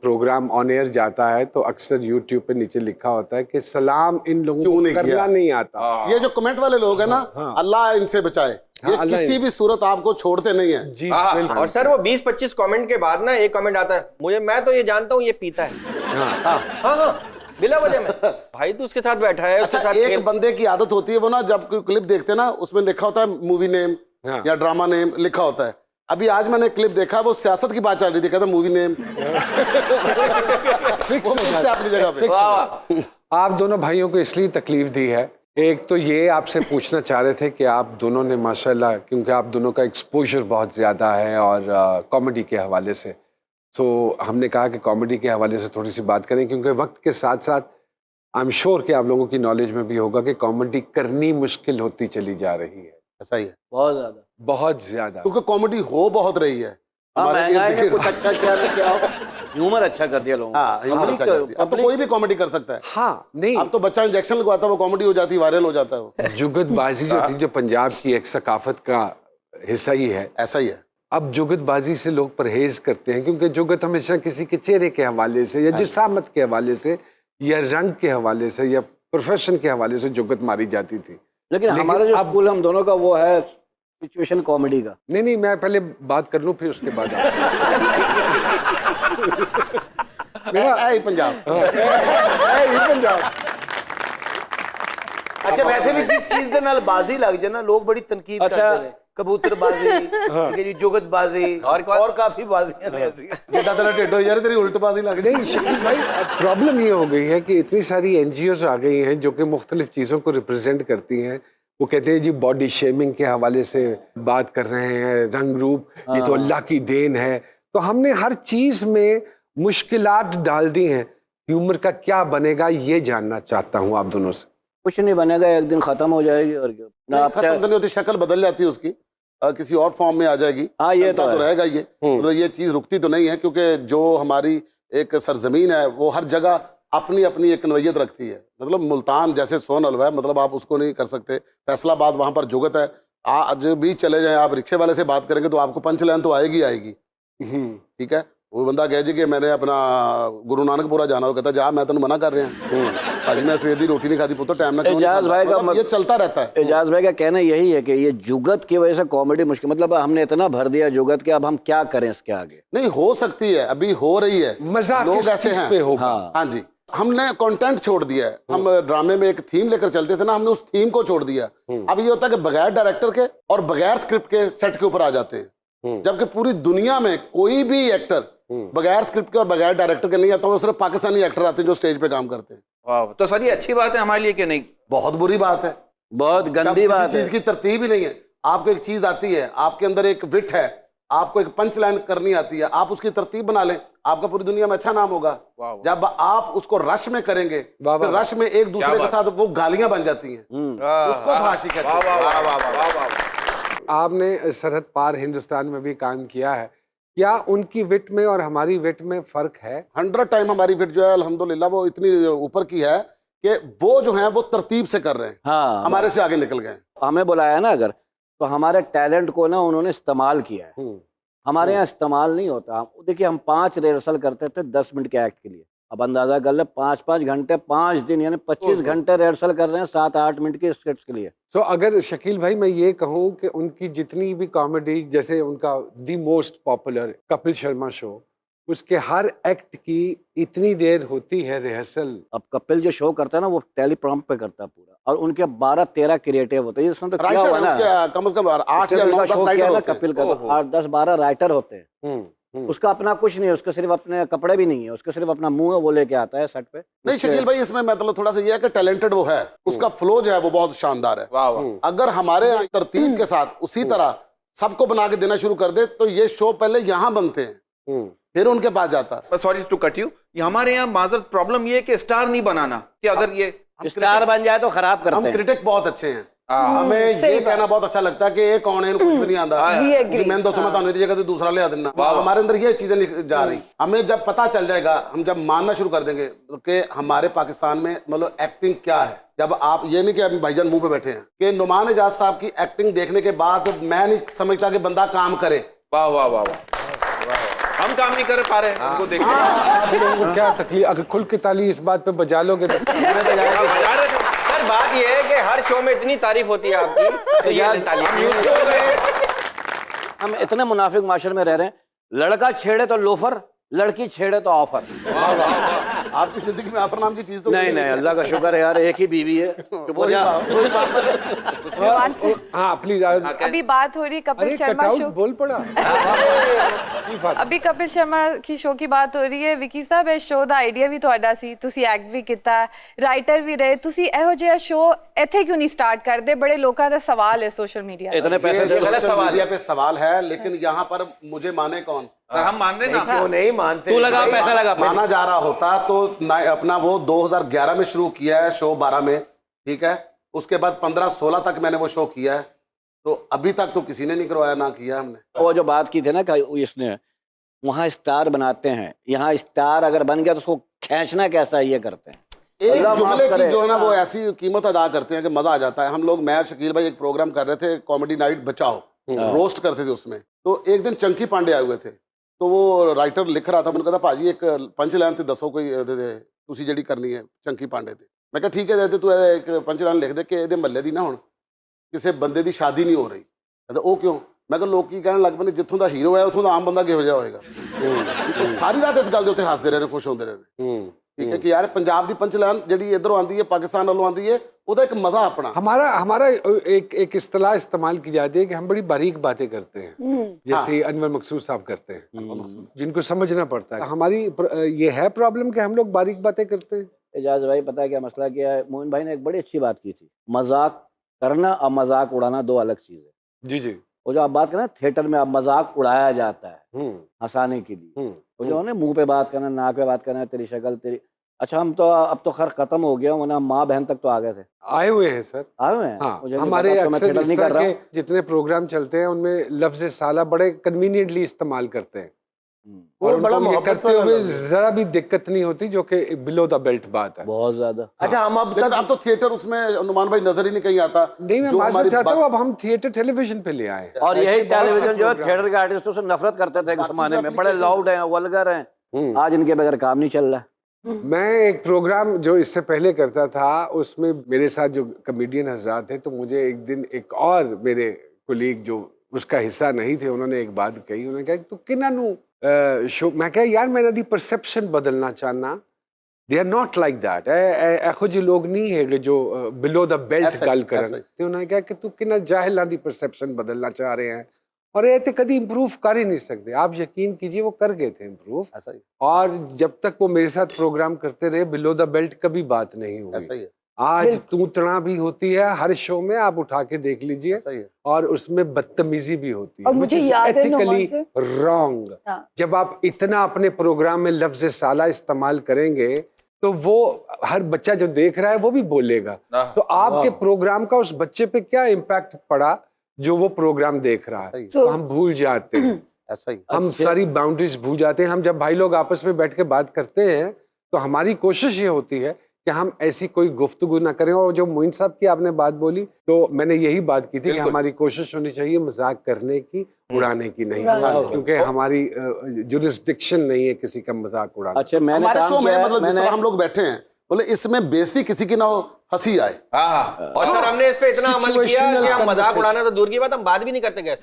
Programme on air जाता है तो अक्सर यूट्यूब पे नीचे लिखा होता है कि सलाम इन लोगों को करना नहीं आता। ये जो कमेंट वाले लोग हैं ना, अल्लाह इनसे बचाए, ये किसी भी सूरत आपको छोड़ते नहीं है जी। और सर वो 20-25 कमेंट के बाद ना एक कमेंट आता है, मैं तो ये जानता हूँ ये पीता है। हाँ बिला वजह में भाई तू उसके साथ बैठा है। अच्छा, एक बंदे की आदत होती है वो ना, जब कोई क्लिप देखते हैं ना उसमें लिखा होता है मूवी नेम या ड्रामा नेम लिखा होता है। अभी आज मैंने क्लिप देखा, वो सियासत की बात चल रही थी, कहता मूवी नेम फिक्स है अपनी जगह पे। आप दोनों भाइयों को इसलिए तकलीफ दी है, एक तो ये आपसे पूछना चाह रहे थे कि आप दोनों ने माशाल्लाह, क्योंकि आप दोनों का एक्सपोजर बहुत ज़्यादा है और कॉमेडी के हवाले से, तो हमने कहा कि कॉमेडी के हवाले से थोड़ी सी बात करें, क्योंकि वक्त के साथ साथ आई एम श्योर कि आप लोगों की नॉलेज में भी होगा कि कॉमेडी करनी मुश्किल होती चली जा रही है। ऐसा ही है, बहुत ज़्यादा, क्योंकि कॉमेडी हो बहुत रही है हमारे इर्द गिर्द। कुछ अच्छा क्या ह्यूमर अच्छा कर दिया लोगों ने। हाँ, ह्यूमर अच्छा कर दिया। अब तो कोई भी कॉमेडी कर सकता है। हाँ नहीं, अब तो बच्चा इंजेक्शन लगवाता है वो कॉमेडी हो जाती है, वायरल हो जाता है वो। जुगतबाजी जो थी, जो पंजाब की एक सकाफत का हिस्सा ही है, ऐसा ही है। अब जुगतबाजी से लोग परहेज करते हैं, क्योंकि जुगत हमेशा किसी के चेहरे के हवाले से या जिसामत के हवाले से या रंग के हवाले से या प्रोफेशन के हवाले से जुगत मारी जाती थी। लेकिन हमारा जो स्कूल हम दोनों का वो है सिचुएशन कॉमेडी का। नहीं, मैं पहले बात कर लूं फिर उसके बाद पंजाब। अच्छा, वैसे भी जिस चीज के नाल बाजी लग जाए ना, लोग बड़ी तनकीद करते हैं। कबूतरबाजी, ठीक है जी, जुगतबाजी और काफी बाजियां ने ऐसी। जेटा तेरा टेढ़ो यार, तेरी उल्टबाजी लग जाए। नहीं शकील भाई, प्रॉब्लम ये हो गई है कि इतनी सारी एनजीओज आ गई हैं जो कि मुख्तलिफ चीज़ों को रिप्रेजेंट करती हैं। वो कहते हैं जी बॉडी शेमिंग के हवाले से बात कर रहे हैं, रंग रूप ये तो अल्लाह की देन है। तो हमने हर चीज़ में मुश्किलात डाल दी हैं। ह्यूमर का क्या बनेगा ये जानना चाहता हूँ आप दोनों से। कुछ नहीं बनेगा, एक दिन खत्म हो जाएगी और क्या। खत्म तो नहीं होती, शक्ल बदल जाती है उसकी, किसी और फॉर्म में आ जाएगी। हाँ, ये तो रहेगा ये, मतलब ये चीज़ रुकती तो नहीं है, क्योंकि जो हमारी एक सरजमीन है वो हर जगह अपनी अपनी एक नोयत रखती है। मतलब मुल्तान जैसे सोन हलवा है, मतलब आप उसको नहीं कर सकते। फैसलाबाद वहाँ पर जुगत है, आज भी चले जाएं आप रिक्शे वाले से बात करेंगे तो आपको पंच लाइन तो आएगी। ठीक है, वो बंदा कह जी कि मैंने अपना गुरु नानकपुरा जाना, हो कहता जा मैं तेन मना कर रहा हूँ, आज मैं सवेर दी रोटी नहीं खाती पुत्र, टाइम ना क्यों नहीं खाता। मतलब ये चलता रहता है। एजाज भाई का कहना यही है कि ये जुगत की वजह से कॉमेडी मुश्किल, मतलब हमने इतना भर दिया जुगत के, अब हम क्या करें इसके आगे। नहीं हो सकती है, अभी हो रही है, मजाक लोग ऐसे हैं। हाँ जी, हमने कंटेंट छोड़ दिया है। हम ड्रामे में एक थीम लेकर चलते थे ना, हमने उस थीम को छोड़ दिया। अब ये होता है कि बगैर डायरेक्टर के और बगैर स्क्रिप्ट के सेट के ऊपर आ जाते हैं, जबकि पूरी दुनिया में कोई भी एक्टर बगैर स्क्रिप्ट के और बगैर डायरेक्टर के नहीं आता। वो सिर्फ पाकिस्तानी एक्टर आते हैं जो स्टेज पे काम करते हैं। वाह, तो सर ये अच्छी बात है हमारे लिए कि नहीं? बहुत बुरी बात है, बहुत गंदी बात है। चीज की तरतीब ही नहीं है। आपको एक चीज आती है, आपके अंदर एक विट है, आपको एक पंच लाइन करनी आती है, आप उसकी तरतीब बना लें, आपका पूरी दुनिया में अच्छा नाम होगा। जब आप उसको रश में करेंगे, फिर रश में एक दूसरे के साथ वो गालियां बन जाती हैं, उसको फांसी कहते हैं। आपने सरहद पार हिंदुस्तान में भी काम किया है, क्या उनकी विट में और हमारी विट में फर्क है? 100 टाइम हमारी विट जो है अल्हम्दुलिल्लाह वो इतनी ऊपर की है कि वो जो है वो तरतीब से कर रहे हैं। हाँ, हमारे से आगे निकल गए। हमें बुलाया ना अगर, तो हमारे टैलेंट को ना उन्होंने इस्तेमाल किया है। हमारे यहाँ इस्तेमाल नहीं होता। देखिए हम 5 रिहर्सल करते थे 10 मिनट के एक्ट के लिए। अब अंदाजा कर ले 5-5 घंटे 5 दिन यानी 25 घंटे रिहर्सल कर रहे हैं 7-8 मिनट के स्क्रिप्ट्स के लिए। तो अगर शकील भाई मैं ये कहूँ कि उनकी जितनी भी कॉमेडी, जैसे उनका the most popular Kapil Sharma show, उसके हर एक्ट की इतनी देर होती है रिहर्सल। अब कपिल जो शो करता है ना वो टेलीप्रॉम्प्ट पे करता है पूरा, और उनके 12-13 क्रिएटिव होते हैं। इसमें तो क्या हुआ ना, कम से कम 8 या 9 10 राइटर होते हैं। कपिल का 8-10-12 राइटर होते हैं। उसका अपना कुछ नहीं है, उसके सिर्फ अपने कपड़े भी नहीं है, उसके सिर्फ अपना मुंह है, वो लेके आता है सेट पे। नहीं शकील भाई, इसमें मतलब थोड़ा सा ये है कि टैलेंटेड वो है, उसका फ्लो जो है वो बहुत शानदार है। अगर हमारे यहाँ तरतीब के साथ उसी तरह सबको बना के देना शुरू कर दे तो ये शो पहले यहाँ बनते हैं, फिर उनके पास जाता। सॉरी टू कट यू, हमारे यहाँ माजरत प्रॉब्लम ये है कि स्टार नहीं बनाना, कि अगर ये स्टार बन जाए तो खराब करते हैं। हम क्रिटिक बहुत अच्छे हैं, हमें ये कहना बहुत अच्छा लगता है कि ये कौन है, इनको कुछ भी नहीं आता, मैं दोस्तों में तो जगह दूसरा ले आ देना। हमारे अंदर ये चीजें जा रही। हमें जब पता चल जाएगा, हम जब मानना शुरू कर देंगे कि हमारे पाकिस्तान में मतलब एक्टिंग क्या है, जब आप ये नहीं कि अभी भाईजान मुंह पे बैठे हैं कि नुमान एजाज साहब की एक्टिंग देखने के बाद मैं नहीं समझता कि बंदा काम करे। वाह वाह वाह वाह। हम काम नहीं कर पा रहे हैं उनको देखते आप लोगों को क्या तकलीफ, अगर खुल के ताली इस बात पे बजा लोगे तो सर बात ये है कि हर शो में इतनी तारीफ होती है आपकी, तो ये ताली हम इतने मुनाफिक माशरे में रह रहे हैं, लड़का छेड़े तो लोफर, लड़की छेड़े तो ऑफर। आपकी जिंदगी में आफर नाम की चीज तो नहीं नहीं, अल्लाह का शुक्र है यार, एक ही बीवी है। चुप हो जा। रोमान से हाँ प्लीज। अभी बात हो रही है कपिल अरे शर्मा कटआउट शो, बोल पड़ा। अभी कपिल शर्मा की शो की बात हो रही है। विकी साहब, ਇਹ ਸ਼ੋ ਦਾ ਆਈਡੀਆ ਵੀ ਤੁਹਾਡਾ ਸੀ, ਤੁਸੀਂ ਐਕਟ ਵੀ ਕੀਤਾ, ਰਾਈਟਰ ਵੀ ਰਹੇ, ਤੁਸੀਂ ਇਹੋ ਜਿਹਾ ਸ਼ੋ ਇੱਥੇ ਕਿਉਂ ਨਹੀਂ ਸਟਾਰਟ ਕਰਦੇ? बड़े लोगों का सवाल है सोशल मीडिया पे। इतने पैसे दे दो। सोशल मीडिया पे सवाल है, लेकिन यहाँ पर मुझे माने कौन? हम मान रहे ना, क्यों नहीं मानते? तू लगा पैसा लगा। माना जा रहा होता तो अपना वो 2011 में शुरू किया है शो, 12 में, ठीक है, उसके बाद 15-16 तक मैंने वो शो किया है, तो अभी तक तो किसी ने नहीं करवाया, ना किया हमने। वो जो बात की थी ना कि इसने वहाँ स्टार बनाते हैं, यहाँ स्टार अगर बन गया तो उसको खींचना कैसा है ये करते हैं। एक अल्लाह जुमले माफ की करे। जो है ना वो ऐसी कीमत अदा करते हैं कि मजा आ जाता है। हम लोग, मैं शकील भाई एक प्रोग्राम कर रहे थे, कॉमेडी नाइट बचाओ, रोस्ट करते थे उसमें, तो एक दिन चंकी पांडे आए हुए थे, तो वो राइटर लिख रहा था, मैंने कहा भाजी एक पंच लाइन ते दसो कोई तुसी ਜਿਹੜੀ ਕਰਨੀ ਹੈ ਚੰਕੀ ਪਾਂਡੇ ਤੇ। मैं कहा ठीक है, तू एक पंच लाइन लिख दे कि ਇਹਦੇ ਮਹੱਲੇ ਦੀ ਨਾ ਹੁਣ ਕਿਸੇ ਬੰਦੇ ਦੀ ਸ਼ਾਦੀ ਨਹੀਂ ਹੋ ਰਹੀ। ਕਹਿੰਦਾ ਉਹ ਕਿਉਂ? ਮੈਂ ਕਿਹਾ ਲੋਕੀ ਕਹਿਣ ਲੱਗ ਪਏ ਨੇ ਜਿੱਥੋਂ ਦਾ ਹੀਰੋ ਹੈ ਉੱਥੋਂ ਦਾ ਆਮ ਬੰਦਾ ਕਿਹੋ ਜਿਹਾ ਹੋਏਗਾ। ਉਹ ਸਾਰੀ ਰਾਤ ਇਸ ਗੱਲ ਦੇ ਉੱਤੇ ਹੱਸਦੇ ਰਹੇ ਨੇ, ਖੁਸ਼ ਹੁੰਦੇ ਰਹੇ ਨੇ। ठीक है कि यार पंजाब की पंच लाइन ਜਿਹੜੀ इधरों आती है, पाकिस्तान वालों आती है, ਉਹਦਾ एक मजा अपना। हमारा एक इस्तेलाह इस्तेमाल की जाती है कि हम बड़ी बारीक बातें करते हैं, जैसे अनवर मकसूद साहब करते हैं, जिनको समझना पड़ता है। हमारी ये है प्रॉब्लम कि हम लोग बारीक बातें करते हैं। एजाज भाई पता है क्या मसला क्या है? मोइन भाई ने एक बड़ी अच्छी बात की थी, मजाक करना और मजाक उड़ाना दो अलग चीज है। जी जी। वो जो आप बात करें थिएटर में, अब मजाक उड़ाया जाता है हंसाने के लिए, वो जो है ना मुंह पे बात करना, नाक पे बात करना, तेरी शक्ल तेरी। अच्छा हम तो अब तो खैर खत्म हो गया, वरना माँ बहन तक तो आ गए थे, आए हुए हैं सर। आए हुए हैं। हाँ, मुझे नहीं हमारे पता, तो मैं अक्सर थिएटर इस नहीं कर तरह रहा के हूँ। जितने प्रोग्राम चलते हैं उनमें लफ्ज साला बड़े कन्वीनियंटली इस्तेमाल करते हैं, वो और बड़ा उनको ये मोहब्बत करते वाला हुए लफ्ज़ है। जरा भी दिक्कत नहीं होती, जो कि बिलो द बेल्ट बात है। बहुत ज्यादा। अच्छा हम अब लेकिन तक अब तो थिएटर उसमें नुमान भाई नजर ही नहीं कहीं आता। नहीं, मैं जो माजूद हमारी चाहता बात- हूँ अब हम थिएटर टेलीविजन पे ले आए। और ऐसे यही बहुत से टेलीविजन जो है प्रोग्राम थिएटर के आर्टिस्टों से नफरत करते थे एक बाकी जमाने जो में, बड़े applications- लाउड हैं, वल्गर हैं, आज इनके बगैर काम नहीं चल रहा है। मैं एक प्रोग्राम जो इससे पहले करता था, उसमें मेरे साथ जो कमेडियन हजरात थे, तो मुझे एक दिन एक और मेरे कोलीग जो उसका हिस्सा नहीं थे, उन्होंने एक बात कही, उन्होंने कहा कि तू किन्ना नू शो, मैं कहा यार मैंने दी परसेप्शन बदलना चाहना, they are not like that, एहो जी लोग नहीं है जो बिलो द बेल्ट ऐसा ही, गल ऐसा करन। ही। ते उन्होंने कहा कि तू किन्ना जाहिलां दी परसेप्शन बदलना चाह रहे हैं, और ये तो कभी इम्प्रूव कर ही नहीं सकते। आप यकीन कीजिए वो कर गए थे इम्प्रूव, ऐसा ही, और जब तक वो मेरे साथ प्रोग्राम करते रहे, बिलो द बेल्ट कभी बात नहीं हुई। ऐसा ही है, आज तूतना भी होती है हर शो में, आप उठा के देख लीजिए, ऐसा ही है। और उसमें बदतमीजी भी होती है, और मुझे याद है नुमान से- रॉन्ग। हाँ। जब आप इतना अपने प्रोग्राम में लफ्ज साला इस्तेमाल करेंगे तो वो हर बच्चा जो देख रहा है वो भी बोलेगा, तो आपके प्रोग्राम का उस बच्चे पे क्या इम्पैक्ट पड़ा जो वो प्रोग्राम देख रहा ऐसा है, ही, तो हम भूल जाते हैं। ऐसा ही। हम सारी बाउंड्रीज भूल जाते हैं। हम जब भाई लोग आपस में बैठ के बात करते हैं तो हमारी कोशिश ये होती है कि हम ऐसी कोई गुफ्तगू ना करें। और जो मोइन साहब की आपने बात बोली, तो मैंने यही बात की थी कि हमारी कोशिश होनी चाहिए मजाक करने की, उड़ाने की नहीं, क्योंकि हमारी जुरिस्डिक्शन नहीं है किसी का मजाक उड़ाना। अच्छा मैंने हमारे काम शो में किया है, मतलब जिस मैंने तरह हम लोग बैठे हैं, बोले इसमें बेइज्जती किसी की ना हो, हंसी आए। हाँ, और सर हमने इस पे इतना अमल किया कि हम मजाक उड़ाना तो दूर की बात, हम बात भी नहीं करते गैस।